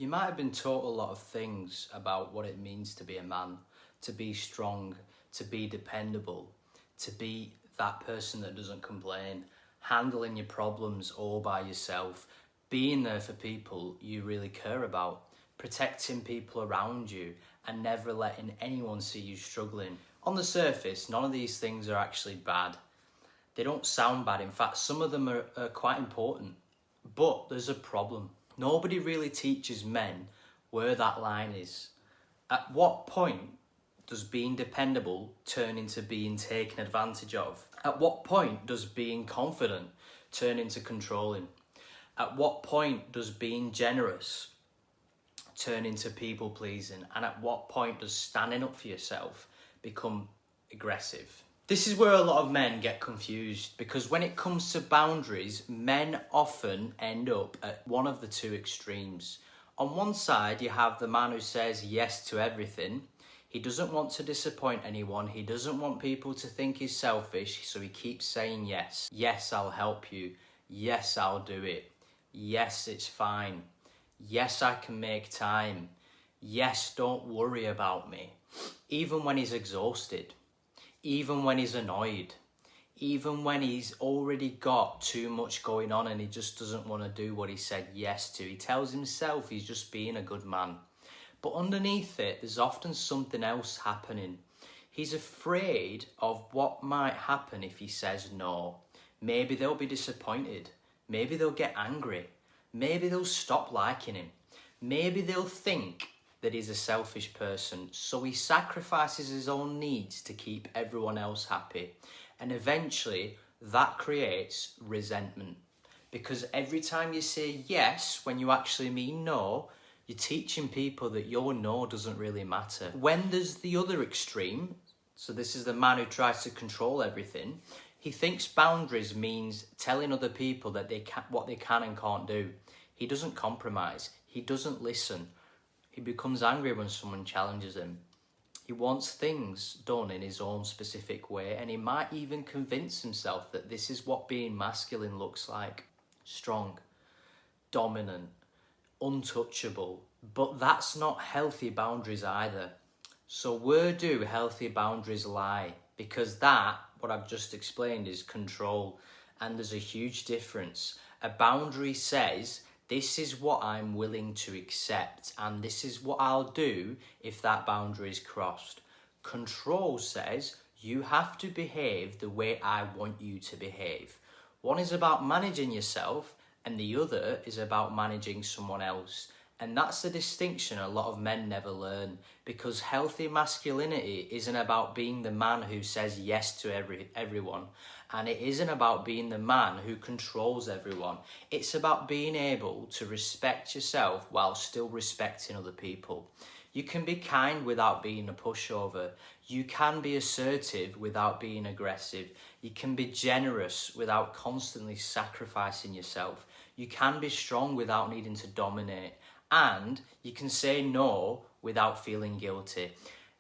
You might have been taught a lot of things about what it means to be a man, to be strong, to be dependable, to be that person that doesn't complain, handling your problems all by yourself, being there for people you really care about, protecting people around you, and never letting anyone see you struggling. On the surface, none of these things are actually bad. They don't sound bad. In fact, some of them are quite important. But there's a problem. Nobody really teaches men where that line is. At what point does being dependable turn into being taken advantage of? At what point does being confident turn into controlling? At what point does being generous turn into people pleasing? And at what point does standing up for yourself become aggressive? This is where a lot of men get confused, because when it comes to boundaries, men often end up at one of the two extremes. On one side, you have the man who says yes to everything. He doesn't want to disappoint anyone. He doesn't want people to think he's selfish, so he keeps saying yes. Yes, I'll help you. Yes, I'll do it. Yes, it's fine. Yes, I can make time. Yes, don't worry about me. Even when he's exhausted. Even when he's annoyed, even when he's already got too much going on and he just doesn't want to do what he said yes to. He tells himself he's just being a good man. But underneath it, there's often something else happening. He's afraid of what might happen if he says no. Maybe they'll be disappointed. Maybe they'll get angry. Maybe they'll stop liking him. Maybe they'll think that he's a selfish person, so he sacrifices his own needs to keep everyone else happy. And eventually that creates resentment, because every time you say yes when you actually mean no, you're teaching people that your no doesn't really matter. When there's the other extreme, so this is the man who tries to control everything, he thinks boundaries means telling other people that what they can and can't do. He doesn't compromise. He doesn't listen. He becomes angry when someone challenges him. He wants things done in his own specific way, and he might even convince himself that this is what being masculine looks like. Strong, dominant, untouchable. But that's not healthy boundaries either. So where do healthy boundaries lie? Because that, what I've just explained, is control. And there's a huge difference. A boundary says, this is what I'm willing to accept, and this is what I'll do if that boundary is crossed. Control says, you have to behave the way I want you to behave. One is about managing yourself, and the other is about managing someone else. And that's the distinction a lot of men never learn, because healthy masculinity isn't about being the man who says yes to everyone. And it isn't about being the man who controls everyone. It's about being able to respect yourself while still respecting other people. You can be kind without being a pushover. You can be assertive without being aggressive. You can be generous without constantly sacrificing yourself. You can be strong without needing to dominate. And you can say no without feeling guilty.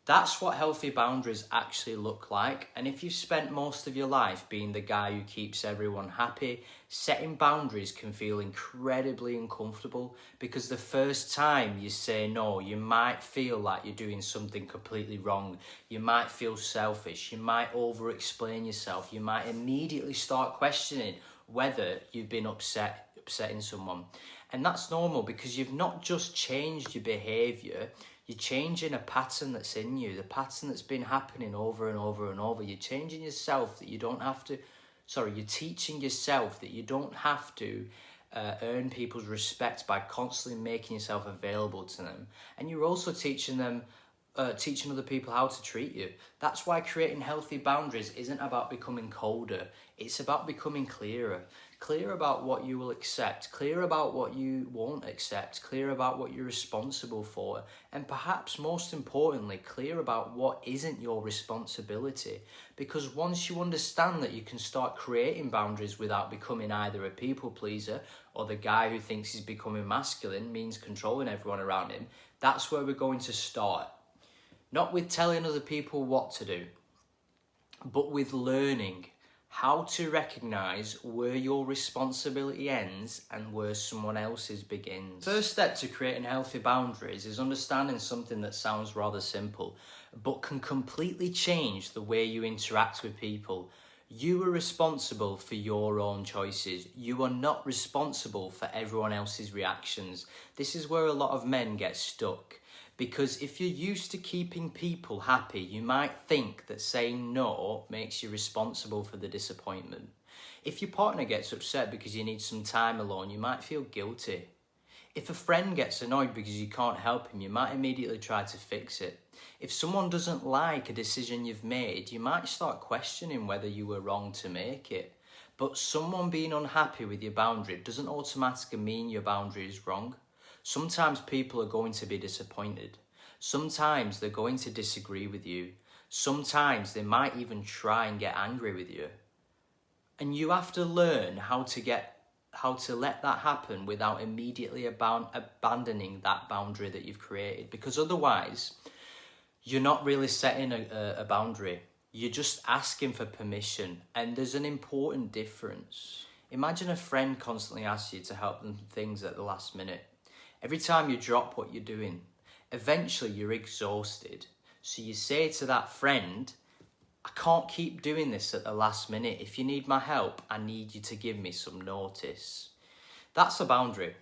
That's what healthy boundaries actually look like. And if you've spent most of your life being the guy who keeps everyone happy, setting boundaries can feel incredibly uncomfortable, because the first time you say no, you might feel like you're doing something completely wrong. You might feel selfish. You might over-explain yourself. You might immediately start questioning whether you've been upsetting someone. And that's normal, because you've not just changed your behaviour, you're changing a pattern that's in you, the pattern that's been happening over and over and over. You're changing yourself that you don't have to, you're teaching yourself that you don't have to earn people's respect by constantly making yourself available to them. And you're also teaching other people how to treat you. That's why creating healthy boundaries isn't about becoming colder. It's about becoming clearer. Clear about what you will accept, clear about what you won't accept, clear about what you're responsible for, and perhaps most importantly, clear about what isn't your responsibility. Because once you understand that you can start creating boundaries without becoming either a people pleaser or the guy who thinks he's becoming masculine means controlling everyone around him, that's where we're going to start. Not with telling other people what to do, but with learning How to recognise where your responsibility ends and where someone else's begins. First step to creating healthy boundaries is understanding something that sounds rather simple, but can completely change the way you interact with people. You are responsible for your own choices. You are not responsible for everyone else's reactions. This is where a lot of men get stuck. Because if you're used to keeping people happy, you might think that saying no makes you responsible for the disappointment. If your partner gets upset because you need some time alone, you might feel guilty. If a friend gets annoyed because you can't help him, you might immediately try to fix it. If someone doesn't like a decision you've made, you might start questioning whether you were wrong to make it. But someone being unhappy with your boundary doesn't automatically mean your boundary is wrong. Sometimes people are going to be disappointed. Sometimes they're going to disagree with you. Sometimes they might even try and get angry with you. And you have to learn how to let that happen without immediately abandoning that boundary that you've created. Because otherwise, you're not really setting a boundary. You're just asking for permission. And there's an important difference. Imagine a friend constantly asks you to help them with things at the last minute. Every time you drop what you're doing, eventually you're exhausted. So you say to that friend, I can't keep doing this at the last minute. If you need my help, I need you to give me some notice. That's a boundary.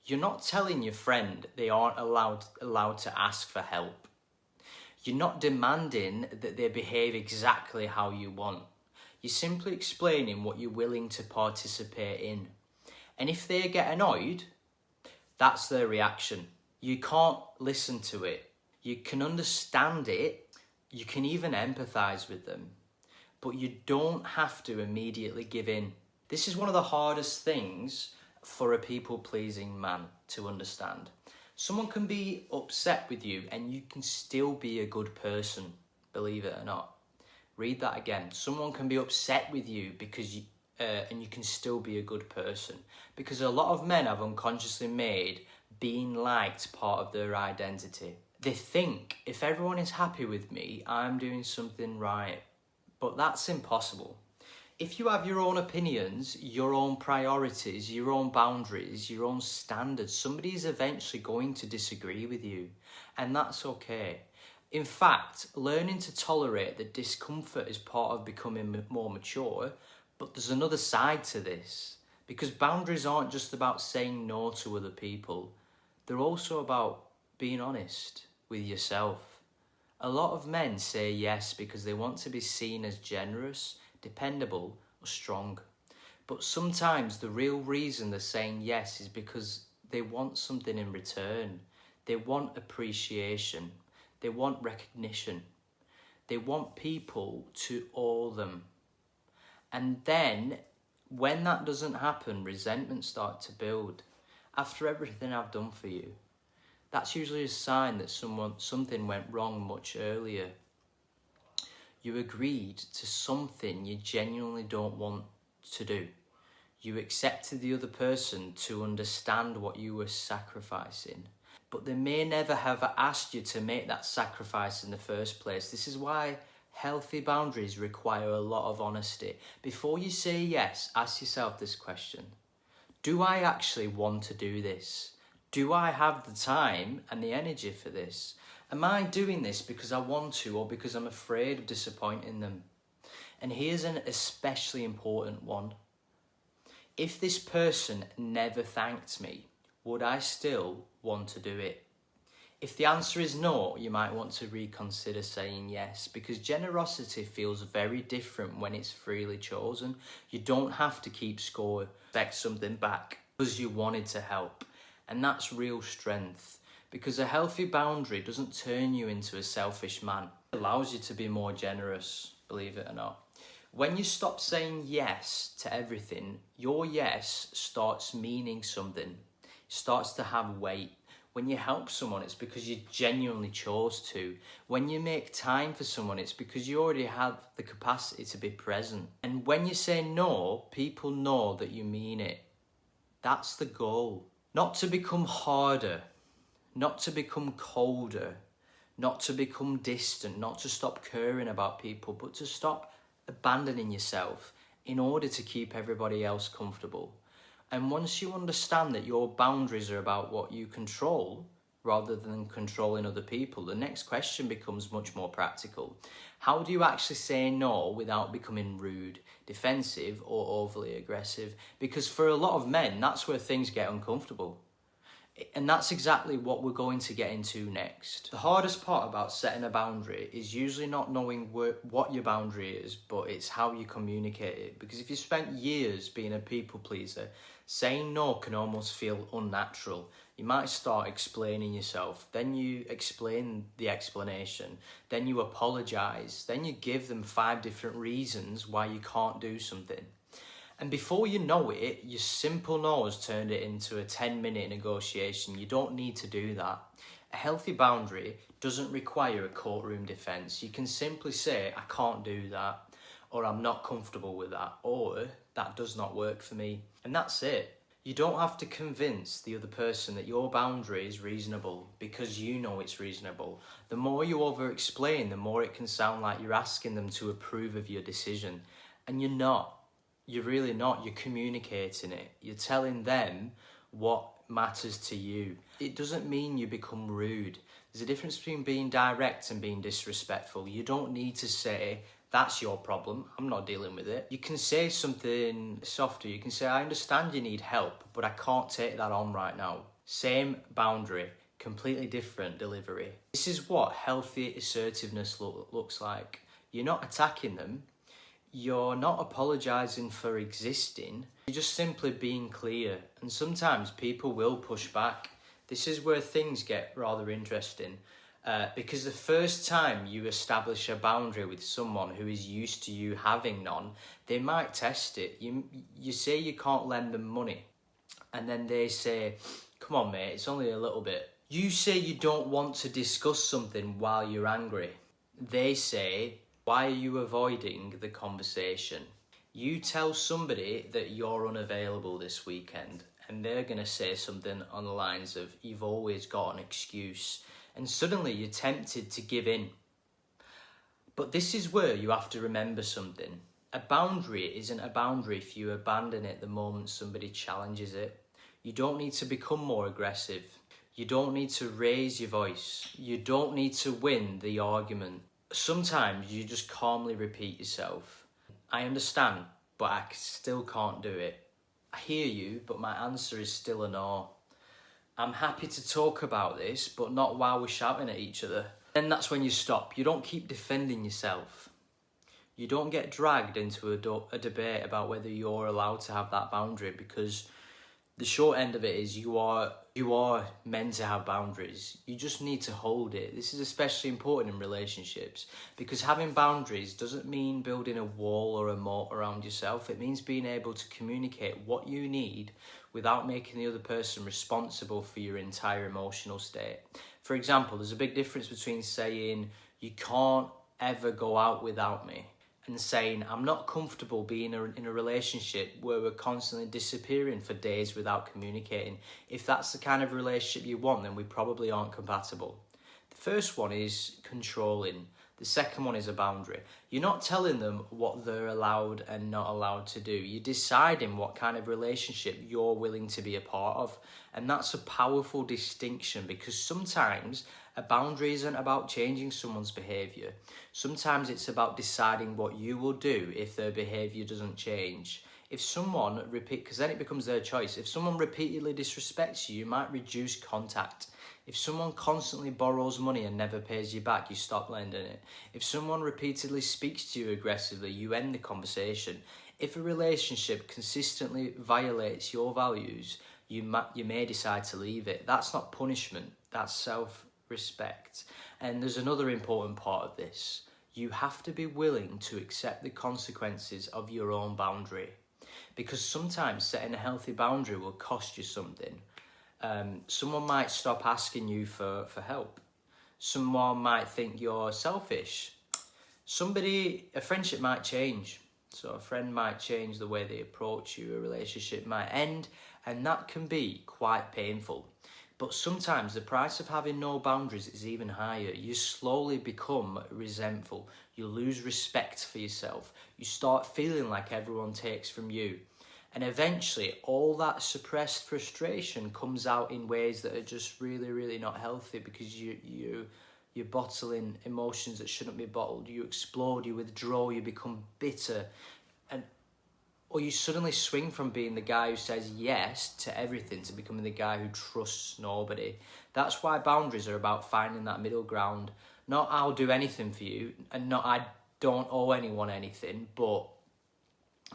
You're not telling your friend they aren't allowed to ask for help. You're not demanding that they behave exactly how you want. You're simply explaining what you're willing to participate in. And if they get annoyed, that's their reaction. You can't listen to it. You can understand it. You can even empathise with them. But you don't have to immediately give in. This is one of the hardest things for a people-pleasing man to understand. Someone can be upset with you and you can still be a good person, believe it or not. Read that again. Someone can be upset with you and you can still be a good person. Because a lot of men have unconsciously made being liked part of their identity. They think, if everyone is happy with me, I'm doing something right. But that's impossible. If you have your own opinions, your own priorities, your own boundaries, your own standards, somebody is eventually going to disagree with you. And that's okay. In fact, learning to tolerate the discomfort is part of becoming more mature. But there's another side to this, because boundaries aren't just about saying no to other people. They're also about being honest with yourself. A lot of men say yes because they want to be seen as generous, dependable, or strong. But sometimes the real reason they're saying yes is because they want something in return. They want appreciation. They want recognition. They want people to owe them. And then, when that doesn't happen, resentment starts to build. After everything I've done for you, that's usually a sign that something went wrong much earlier. You agreed to something you genuinely don't want to do. You accepted the other person to understand what you were sacrificing. But they may never have asked you to make that sacrifice in the first place. This is why healthy boundaries require a lot of honesty. Before you say yes, ask yourself this question. Do I actually want to do this? Do I have the time and the energy for this? Am I doing this because I want to or because I'm afraid of disappointing them? And here's an especially important one. If this person never thanked me, would I still want to do it? If the answer is no, you might want to reconsider saying yes, because generosity feels very different when it's freely chosen. You don't have to keep score, expect something back because you wanted to help. And that's real strength, because a healthy boundary doesn't turn you into a selfish man. It allows you to be more generous, believe it or not. When you stop saying yes to everything, your yes starts meaning something. It starts to have weight. When you help someone, it's because you genuinely chose to. When you make time for someone, it's because you already have the capacity to be present. And when you say no, people know that you mean it. That's the goal. Not to become harder, not to become colder, not to become distant, not to stop caring about people, but to stop abandoning yourself in order to keep everybody else comfortable. And once you understand that your boundaries are about what you control rather than controlling other people, the next question becomes much more practical. How do you actually say no without becoming rude, defensive, or overly aggressive? Because for a lot of men, that's where things get uncomfortable. And that's exactly what we're going to get into next. The hardest part about setting a boundary is usually not knowing what your boundary is, but it's how you communicate it. Because if you spent years being a people pleaser, saying no can almost feel unnatural. You might start explaining yourself, then you explain the explanation, then you apologise, then you give them 5 different reasons why you can't do something. And before you know it, your simple no has turned it into a 10-minute negotiation. You don't need to do that. A healthy boundary doesn't require a courtroom defence. You can simply say, I can't do that, or I'm not comfortable with that, or that does not work for me. And that's it. You don't have to convince the other person that your boundary is reasonable because you know it's reasonable. The more you over-explain, the more it can sound like you're asking them to approve of your decision. And you're not. You're really not. You're communicating it. You're telling them what matters to you. It doesn't mean you become rude. There's a difference between being direct and being disrespectful. You don't need to say, that's your problem, I'm not dealing with it. You can say something softer. You can say, I understand you need help, but I can't take that on right now. Same boundary, completely different delivery. This is what healthy assertiveness looks like. You're not attacking them. You're not apologising for existing, you're just simply being clear. And sometimes people will push back. This is where things get rather interesting. Because the first time you establish a boundary with someone who is used to you having none, they might test it. You say you can't lend them money, and then they say, come on mate, it's only a little bit. You say you don't want to discuss something while you're angry. They say, why are you avoiding the conversation? You tell somebody that you're unavailable this weekend, and they're going to say something on the lines of, you've always got an excuse, and suddenly you're tempted to give in. But this is where you have to remember something. A boundary isn't a boundary if you abandon it the moment somebody challenges it. You don't need to become more aggressive. You don't need to raise your voice. You don't need to win the argument. Sometimes you just calmly repeat yourself. I understand, but I still can't do it. I hear you, but my answer is still a no. I'm happy to talk about this, but not while we're shouting at each other. Then that's when you stop. You don't keep defending yourself. You don't get dragged into a debate about whether you're allowed to have that boundary, because the short end of it is you are meant to have boundaries. You just need to hold it. This is especially important in relationships, because having boundaries doesn't mean building a wall or a moat around yourself. It means being able to communicate what you need without making the other person responsible for your entire emotional state. For example, there's a big difference between saying you can't ever go out without me and saying, I'm not comfortable being in a relationship where we're constantly disappearing for days without communicating. If that's the kind of relationship you want, then we probably aren't compatible. The first one is controlling. The second one is a boundary. You're not telling them what they're allowed and not allowed to do. You're deciding what kind of relationship you're willing to be a part of. And that's a powerful distinction, because sometimes a boundary isn't about changing someone's behaviour. Sometimes it's about deciding what you will do if their behaviour doesn't change. If someone because then it becomes their choice. If someone repeatedly disrespects you, you might reduce contact. If someone constantly borrows money and never pays you back, you stop lending it. If someone repeatedly speaks to you aggressively, you end the conversation. If a relationship consistently violates your values, you may decide to leave it. That's not punishment, that's self-respect. And there's another important part of this. You have to be willing to accept the consequences of your own boundary. Because sometimes setting a healthy boundary will cost you something. Someone might stop asking you for help. Someone might think you're selfish. A friendship might change. So a friend might change the way they approach you. A relationship might end, and that can be quite painful. But sometimes the price of having no boundaries is even higher. You slowly become resentful. You lose respect for yourself. You start feeling like everyone takes from you. And eventually, all that suppressed frustration comes out in ways that are just really, really not healthy, because you're bottling emotions that shouldn't be bottled. You explode, you withdraw, you become bitter. Or you suddenly swing from being the guy who says yes to everything to becoming the guy who trusts nobody. That's why boundaries are about finding that middle ground. Not I'll do anything for you, and not I don't owe anyone anything, but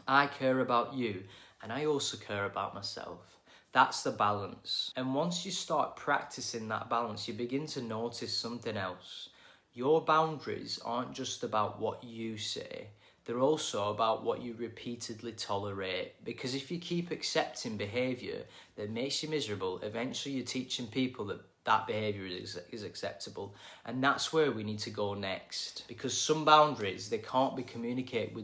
I care about you and I also care about myself. That's the balance. And once you start practicing that balance, you begin to notice something else. Your boundaries aren't just about what you say. They're also about what you repeatedly tolerate. Because if you keep accepting behaviour that makes you miserable, eventually you're teaching people that that behaviour is acceptable. And that's where we need to go next. Because some boundaries, they can't be communicated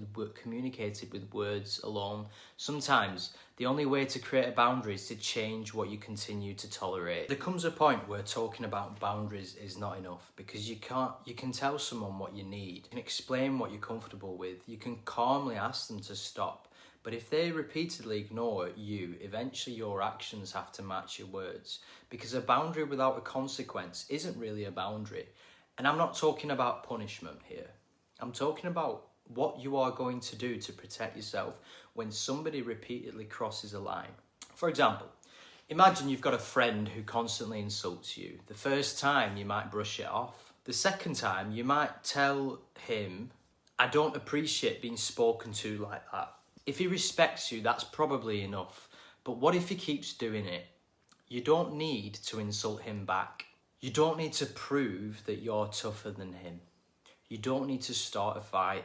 with words alone. Sometimes the only way to create a boundary is to change what you continue to tolerate. There comes a point where talking about boundaries is not enough, because you can tell someone what you need, you can explain what you're comfortable with, you can calmly ask them to stop. But if they repeatedly ignore you, eventually your actions have to match your words. Because a boundary without a consequence isn't really a boundary. And I'm not talking about punishment here. I'm talking about what you are going to do to protect yourself when somebody repeatedly crosses a line. For example, imagine you've got a friend who constantly insults you. The first time you might brush it off. The second time you might tell him, I don't appreciate being spoken to like that. If he respects you, that's probably enough. But what if he keeps doing it? You don't need to insult him back. You don't need to prove that you're tougher than him. You don't need to start a fight.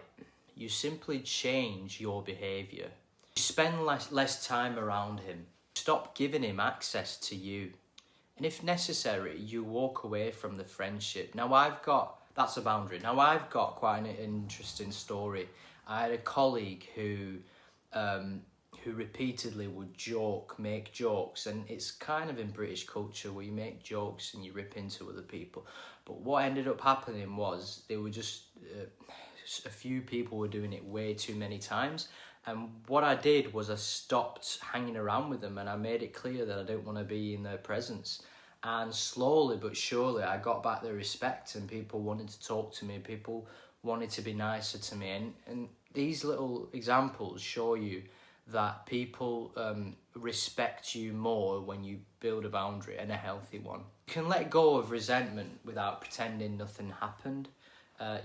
You simply change your behaviour. You spend less time around him. Stop giving him access to you. And if necessary, you walk away from the friendship. That's a boundary. Now, I've got quite an interesting story. I had a colleague who repeatedly would make jokes, and it's kind of in British culture where you make jokes and you rip into other people. But what ended up happening was they were just a few people were doing it way too many times, and what I did was I stopped hanging around with them, and I made it clear that I didn't want to be in their presence. And slowly but surely I got back their respect, and people wanted to talk to me, people wanted to be nicer to me, and these little examples show you that people respect you more when you build a boundary, and a healthy one. You can let go of resentment without pretending nothing happened.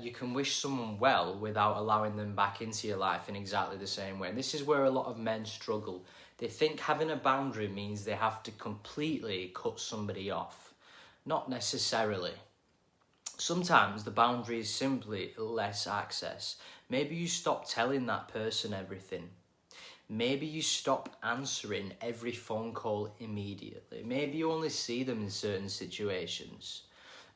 You can wish someone well without allowing them back into your life in exactly the same way. And this is where a lot of men struggle. They think having a boundary means they have to completely cut somebody off. Not necessarily. Sometimes the boundary is simply less access. Maybe you stop telling that person everything. Maybe you stop answering every phone call immediately. Maybe you only see them in certain situations.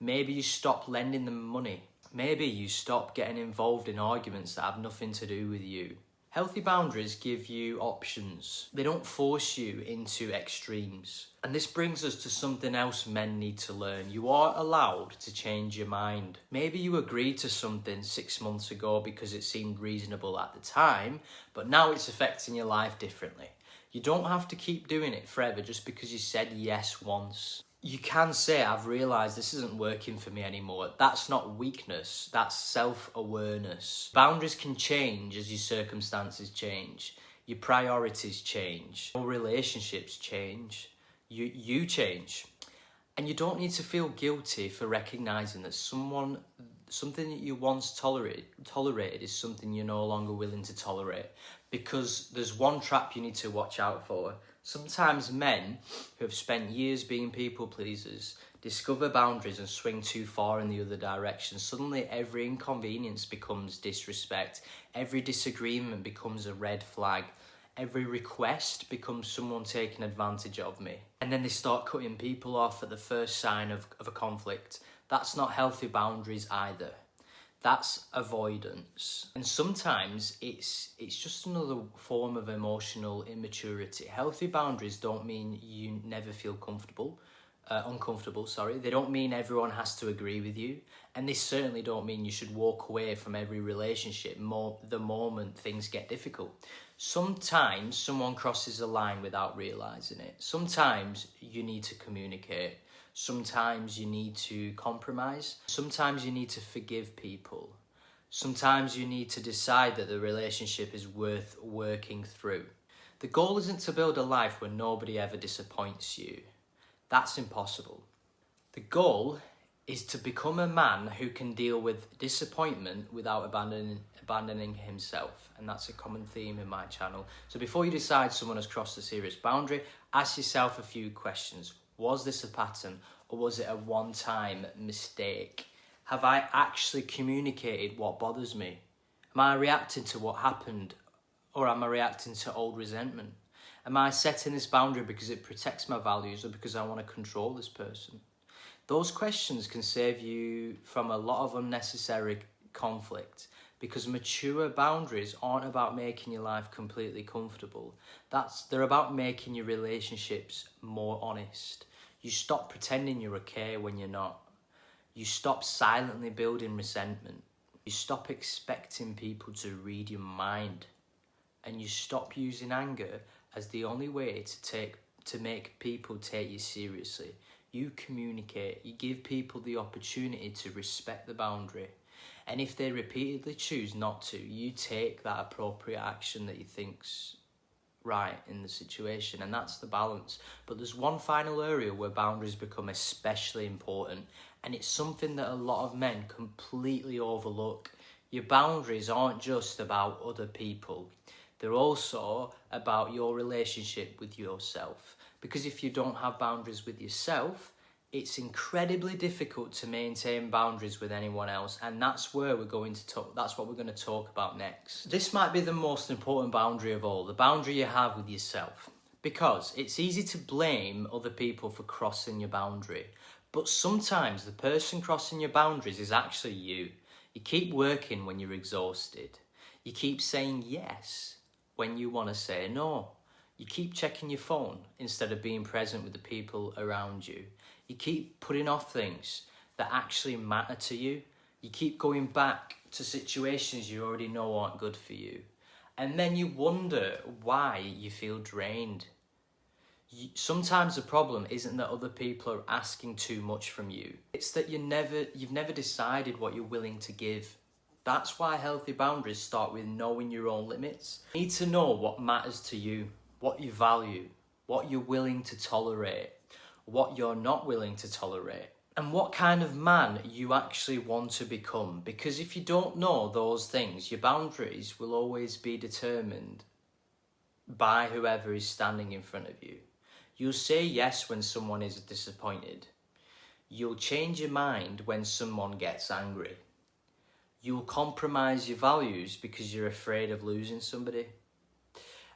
Maybe you stop lending them money. Maybe you stop getting involved in arguments that have nothing to do with you. Healthy boundaries give you options. They don't force you into extremes. And this brings us to something else men need to learn. You are allowed to change your mind. Maybe you agreed to something 6 months ago because it seemed reasonable at the time, but now it's affecting your life differently. You don't have to keep doing it forever just because you said yes once. You can say, I've realised this isn't working for me anymore. That's not weakness, that's self-awareness. Boundaries can change as your circumstances change. Your priorities change. Your relationships change. You change. And you don't need to feel guilty for recognising that something that you once tolerated is something you're no longer willing to tolerate. Because there's one trap you need to watch out for. Sometimes men who have spent years being people pleasers discover boundaries and swing too far in the other direction. Suddenly every inconvenience becomes disrespect. Every disagreement becomes a red flag. Every request becomes someone taking advantage of me. And then they start cutting people off at the first sign of a conflict. That's not healthy boundaries either. That's avoidance. And sometimes it's just another form of emotional immaturity. Healthy boundaries don't mean you never feel comfortable. uncomfortable, sorry. They don't mean everyone has to agree with you. And they certainly don't mean you should walk away from every relationship the moment things get difficult. Sometimes someone crosses a line without realising it. Sometimes you need to communicate. Sometimes you need to compromise. Sometimes you need to forgive people. Sometimes you need to decide that the relationship is worth working through. The goal isn't to build a life where nobody ever disappoints you. That's impossible. The goal is to become a man who can deal with disappointment without abandoning himself. And that's a common theme in my channel. So before you decide someone has crossed a serious boundary, ask yourself a few questions. Was this a pattern, or was it a one-time mistake? Have I actually communicated what bothers me? Am I reacting to what happened, or am I reacting to old resentment? Am I setting this boundary because it protects my values, or because I want to control this person? Those questions can save you from a lot of unnecessary conflict, because mature boundaries aren't about making your life completely comfortable. They're about making your relationships more honest. You stop pretending you're okay when you're not. You stop silently building resentment. You stop expecting people to read your mind. And you stop using anger as the only way to make people take you seriously. You communicate. You give people the opportunity to respect the boundary. And if they repeatedly choose not to, you take that appropriate action that you think's right in the situation, and that's the balance. But there's one final area where boundaries become especially important, and it's something that a lot of men completely overlook. Your boundaries aren't just about other people. They're also about your relationship with yourself. Because if you don't have boundaries with yourself, it's incredibly difficult to maintain boundaries with anyone else, and that's what we're going to talk about next. This might be the most important boundary of all, the boundary you have with yourself. Because it's easy to blame other people for crossing your boundary, but sometimes the person crossing your boundaries is actually you. You keep working when you're exhausted. You keep saying yes when you want to say no. You keep checking your phone instead of being present with the people around you. You keep putting off things that actually matter to you. You keep going back to situations you already know aren't good for you. And then you wonder why you feel drained. Sometimes the problem isn't that other people are asking too much from you. It's that you've never decided what you're willing to give. That's why healthy boundaries start with knowing your own limits. You need to know what matters to you, what you value, what you're willing to tolerate, what you're not willing to tolerate, and what kind of man you actually want to become. Because if you don't know those things, your boundaries will always be determined by whoever is standing in front of you. You'll say yes when someone is disappointed. You'll change your mind when someone gets angry. You'll compromise your values because you're afraid of losing somebody.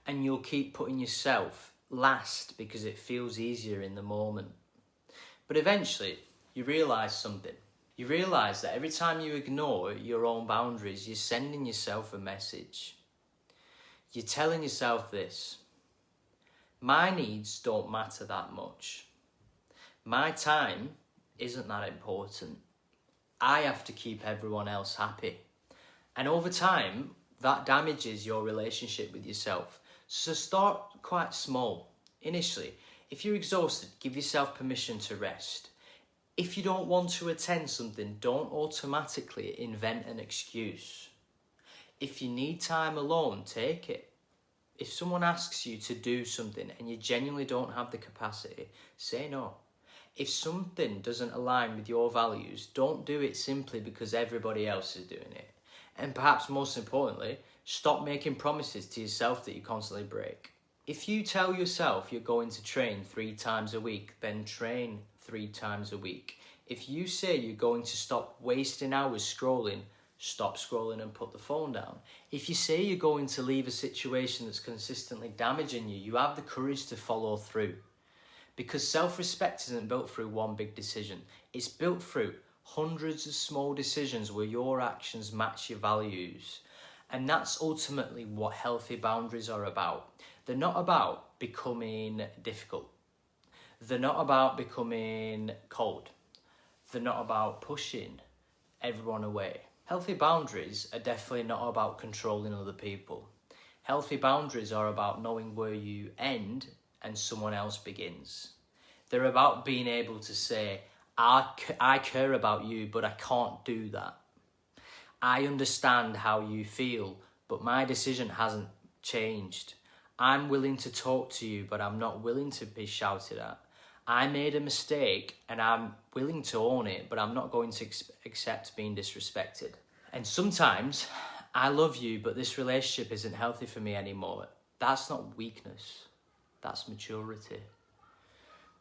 And you'll keep putting yourself last because it feels easier in the moment. But eventually, you realise something. You realise that every time you ignore your own boundaries, you're sending yourself a message. You're telling yourself this: my needs don't matter that much. My time isn't that important. I have to keep everyone else happy. And over time, that damages your relationship with yourself. So start quite small. Initially, if you're exhausted, give yourself permission to rest. If you don't want to attend something, don't automatically invent an excuse. If you need time alone, take it. If someone asks you to do something and you genuinely don't have the capacity, say no. If something doesn't align with your values, don't do it simply because everybody else is doing it. And perhaps most importantly, stop making promises to yourself that you constantly break. If you tell yourself you're going to train 3 times a week, then train 3 times a week. If you say you're going to stop wasting hours scrolling, stop scrolling and put the phone down. If you say you're going to leave a situation that's consistently damaging you, you have the courage to follow through. Because self-respect isn't built through one big decision. It's built through hundreds of small decisions where your actions match your values. And that's ultimately what healthy boundaries are about. They're not about becoming difficult. They're not about becoming cold. They're not about pushing everyone away. Healthy boundaries are definitely not about controlling other people. Healthy boundaries are about knowing where you end and someone else begins. They're about being able to say, I care about you, but I can't do that. I understand how you feel, but my decision hasn't changed. I'm willing to talk to you, but I'm not willing to be shouted at. I made a mistake and I'm willing to own it, but I'm not going to accept being disrespected. And sometimes, I love you, but this relationship isn't healthy for me anymore. That's not weakness, that's maturity.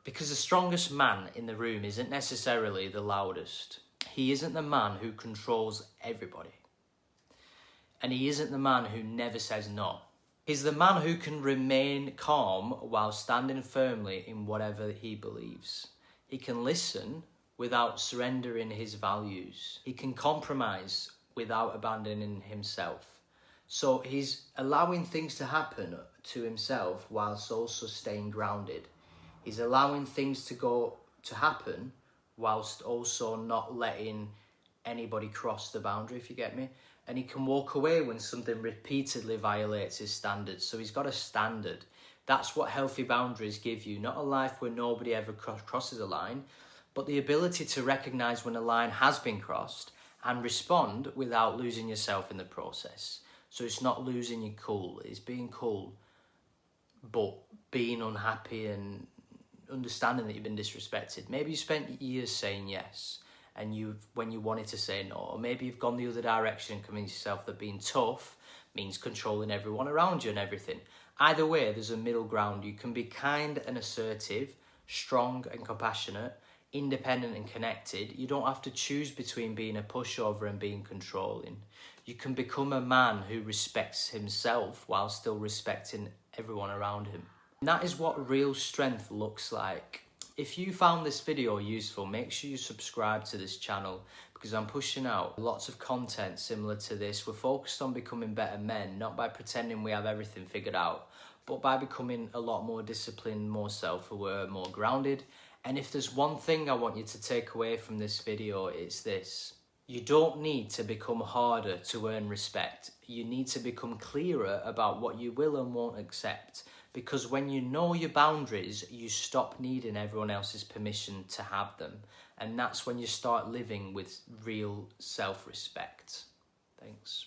Because the strongest man in the room isn't necessarily the loudest. He isn't the man who controls everybody. And he isn't the man who never says no. He's the man who can remain calm while standing firmly in whatever he believes. He can listen without surrendering his values. He can compromise without abandoning himself. So he's allowing things to happen to himself whilst also staying grounded. He's allowing things to happen whilst also not letting anybody cross the boundary, if you get me. And he can walk away when something repeatedly violates his standards. So he's got a standard. That's what healthy boundaries give you. Not a life where nobody ever crosses a line, but the ability to recognise when a line has been crossed and respond without losing yourself in the process. So it's not losing your cool. It's being cool, but being unhappy and understanding that you've been disrespected. Maybe you spent years saying yes, and when you wanted to say no, or maybe you've gone the other direction and convinced yourself that being tough means controlling everyone around you and everything. Either way, there's a middle ground. You can be kind and assertive, strong and compassionate, independent and connected. You don't have to choose between being a pushover and being controlling. You can become a man who respects himself while still respecting everyone around him. And that is what real strength looks like. If you found this video useful, make sure you subscribe to this channel because I'm pushing out lots of content similar to this. We're focused on becoming better men, not by pretending we have everything figured out, but by becoming a lot more disciplined, more self-aware, more grounded. And if there's one thing I want you to take away from this video, it's this. You don't need to become harder to earn respect. You need to become clearer about what you will and won't accept. Because when you know your boundaries, you stop needing everyone else's permission to have them. And that's when you start living with real self-respect. Thanks.